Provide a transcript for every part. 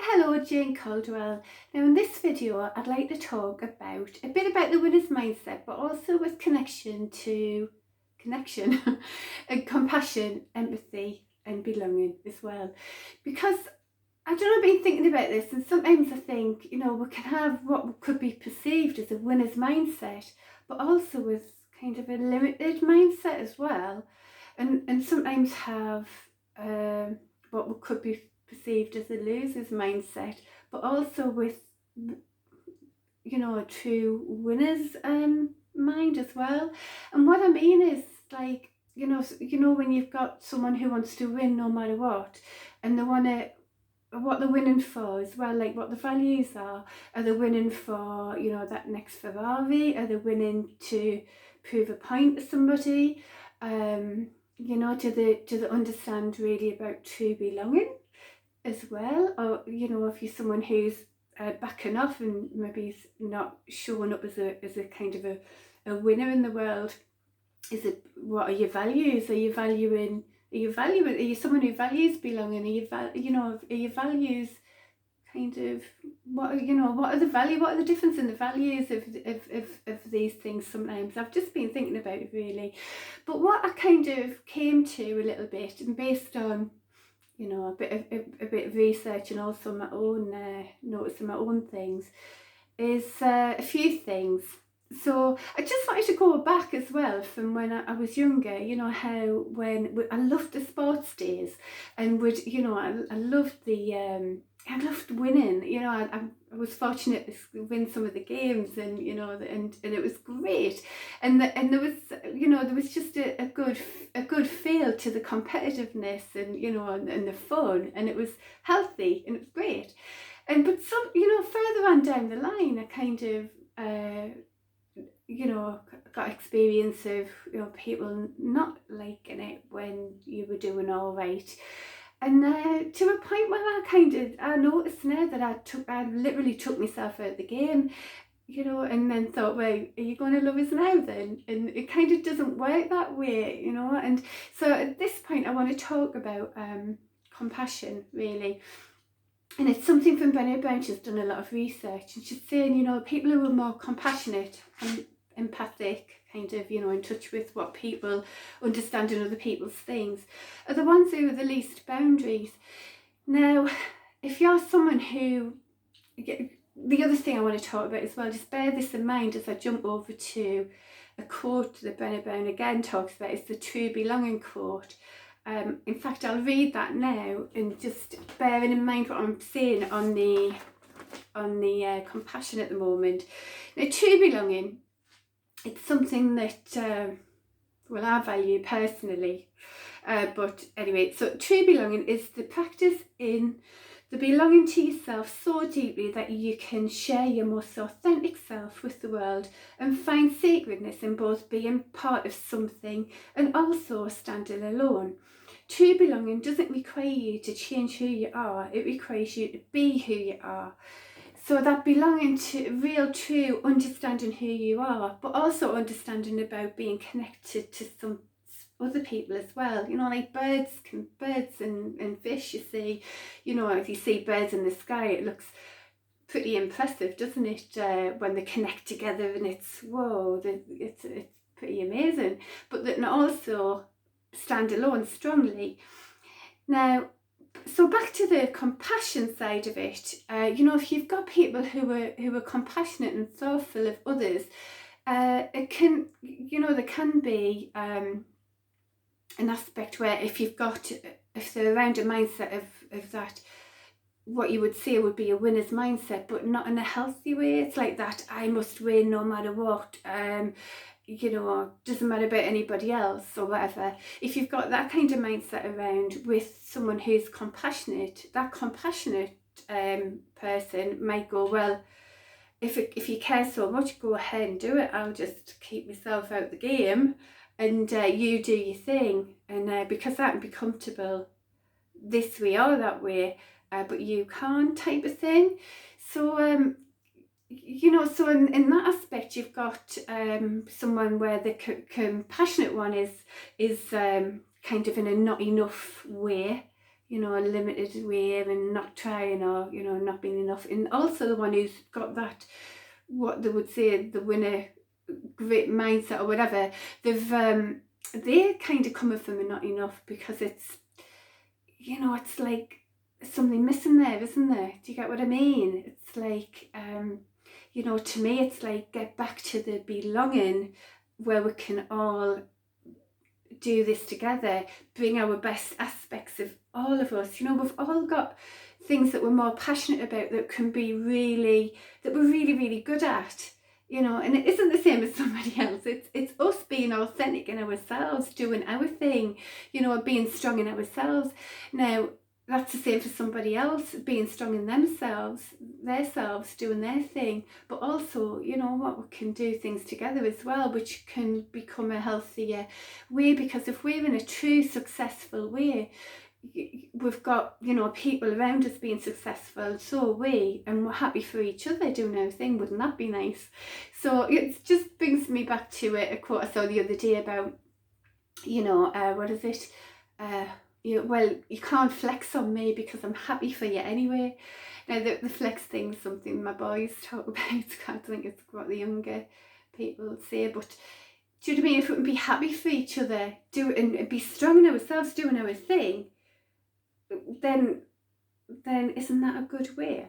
Hello, Jane Caldwell. Now in this video I'd like to talk about a bit about the winner's mindset, but also with connection and compassion, empathy and belonging as well. Because I don't know, I've been thinking about this, and sometimes I think, we can have what could be perceived as a winner's mindset, but also with kind of a limited mindset as well, and sometimes have what could be perceived as a loser's mindset, but also with a true winner's mind as well. And what I mean is, like, when you've got someone who wants to win no matter what, and they want to, what they're winning for as well, like what the values are. Are they winning for, that next Ferrari? Are they winning to prove a point to somebody? Do they understand really about true belonging as well? Or, if you're someone who's backing off and maybe not showing up as a kind of a winner in the world, what are your values? Are you someone who values belonging? Are your values kind of, what are the difference in the values of these things? Sometimes I've just been thinking about it really, but what I kind of came to a little bit, and based on a bit of research, and also my own noticing my own things, is a few things. So I just wanted to go back as well from when I was younger, how when I loved the sports days, and I loved I loved winning. I was fortunate to win some of the games, and and it was great, and there was just a good feel to the competitiveness, and and the fun, and it was healthy and it was great. But some further on down the line, I kind of got experience of people not liking it when you were doing all right, and to a point where I noticed now that I literally took myself out of the game, and then thought, well, are you going to love us now then? And it kind of doesn't work that way, and so at this point I want to talk about compassion really. And it's something from Brené Brown. She's done a lot of research, and she's saying, people who are more compassionate and empathic, kind of, in touch with what people understand in other people's things, are the ones who are the least boundaries. Now, if you're someone who, the other thing I want to talk about as well, just bear this in mind as I jump over to a quote that Brené Brown again talks about. It's the true belonging quote. In fact, I'll read that now, and just bearing in mind what I'm saying on the compassion at the moment. Now, true belonging, it's something that I value personally. But anyway, so true belonging is the practice in the belonging to yourself so deeply that you can share your most authentic self with the world, and find sacredness in both being part of something and also standing alone. True belonging doesn't require you to change who you are, it requires you to be who you are. So that belonging to real, true understanding who you are, but also understanding about being connected to some other people as well. Like birds and fish, you see, if you see birds in the sky, it looks pretty impressive, doesn't it, when they connect together, and it's pretty amazing. But then also stand alone strongly. Now, so back to the compassion side of it, if you've got people who are compassionate and thoughtful of others, it can, there can be an aspect where if they're around a mindset of that, what you would say would be a winner's mindset, but not in a healthy way. It's like that, I must win no matter what, doesn't matter about anybody else or whatever. If you've got that kind of mindset around with someone who's compassionate, that compassionate person might go, well, if you care so much, go ahead and do it. I'll just keep myself out the game, and you do your thing, and because that would be comfortable this way or that way, but you can't, type of thing. So so in that aspect, you've got someone where the compassionate one is kind of in a not enough way, you know, a limited way and not trying, or, you know, not being enough. And also the one who's got that, what they would say, the winner great mindset or whatever, they're kind of coming from a not enough, because it's, you know, it's like something missing there, isn't there? Do you get what I mean? It's like, you know, to me, it's like get back to the belonging where we can all do this together, bring our best aspects of all of us. You know, we've all got things that we're more passionate about, that can be really, that we're really, really good at, you know, and it isn't the same as somebody else. It's us being authentic in ourselves, doing our thing, you know, being strong in ourselves. Now, that's the same for somebody else, being strong in themselves, themselves, doing their thing. But also, you know what, we can do things together as well, which can become a healthier way. Because if we're in a true successful way, we've got, you know, people around us being successful, so are we, and we're happy for each other doing our thing. Wouldn't that be nice? So it just brings me back to a quote I saw the other day about, you know, what is it? Well, you can't flex on me because I'm happy for you anyway. Now, the flex thing is something my boys talk about. I can't think it's what the younger people say, but do you know what I mean? If we can be happy for each other, do and be strong in ourselves, doing our thing, then isn't that a good way?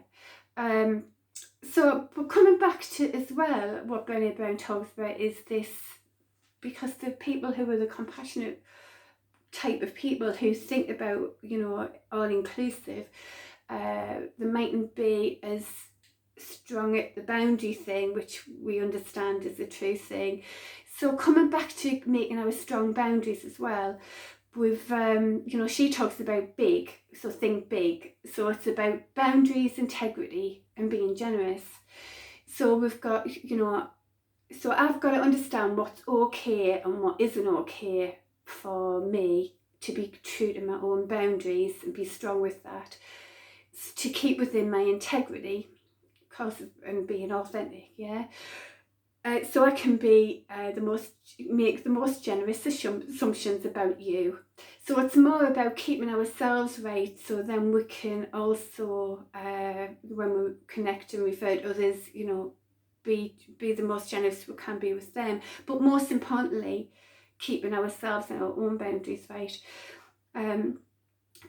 So, but coming back to as well, what Brené Brown talks about is this, because the people who are the compassionate type of people who think about, you know, all inclusive, they mightn't be as strong at the boundary thing, which we understand is a true thing. So coming back to making our strong boundaries as well, with you know, she talks about big, so think big. So it's about boundaries, integrity, and being generous. So we've got, you know, so I've got to understand what's okay and what isn't okay for me, to be true to my own boundaries and be strong with that, to keep within my integrity, and being authentic, yeah. So I can be make the most generous assumptions about you. So it's more about keeping ourselves right, so then we can also, when we connect and refer to others, you know, be the most generous we can be with them. But most importantly, keeping ourselves and our own boundaries right.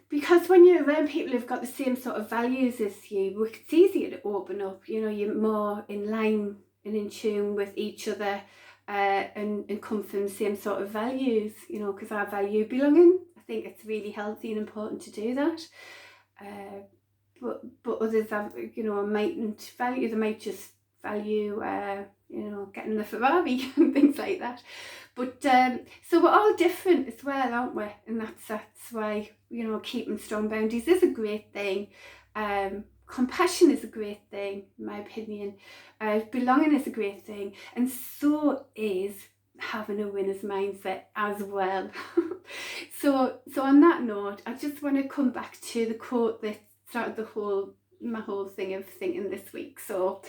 Because when you're around people who've got the same sort of values as you, it's easier to open up. You know, you're more in line and in tune with each other, and come from the same sort of values, you know, because I value belonging. I think it's really healthy and important to do that. But others have, you know, mightn't value, they might just value, you know, getting the Ferrari and things like that. But so we're all different as well, aren't we? And that's why, you know, keeping strong boundaries is a great thing. Compassion is a great thing, in my opinion. Belonging is a great thing, and so is having a winner's mindset as well. So on that note, I just want to come back to the quote that started my whole thing of thinking this week. So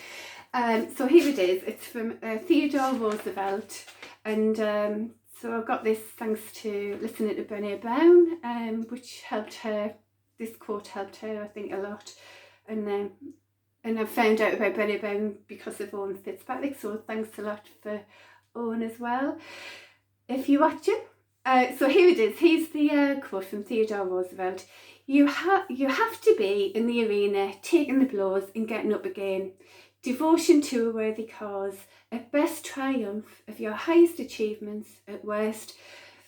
here it is. It's from Theodore Roosevelt, and so I got this thanks to listening to Brené Brown, which helped her. This quote helped her, I think, a lot, and I found out about Brené Brown because of Owen Fitzpatrick. So thanks a lot for Owen as well, if you're watching. So here it is. Here's the quote from Theodore Roosevelt. You have to be in the arena, taking the blows and getting up again. Devotion to a worthy cause, at best triumph of your highest achievements, at worst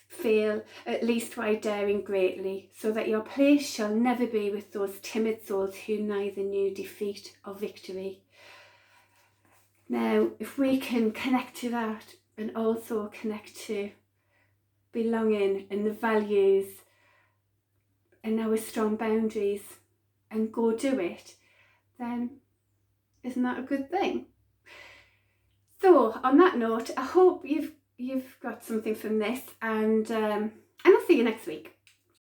fail, at least while daring greatly, so that your place shall never be with those timid souls who neither knew defeat or victory. Now, if we can connect to that, and also connect to belonging and the values and our strong boundaries, and go do it, then isn't that a good thing? So on that note, I hope you've got something from this, and I'll see you next week.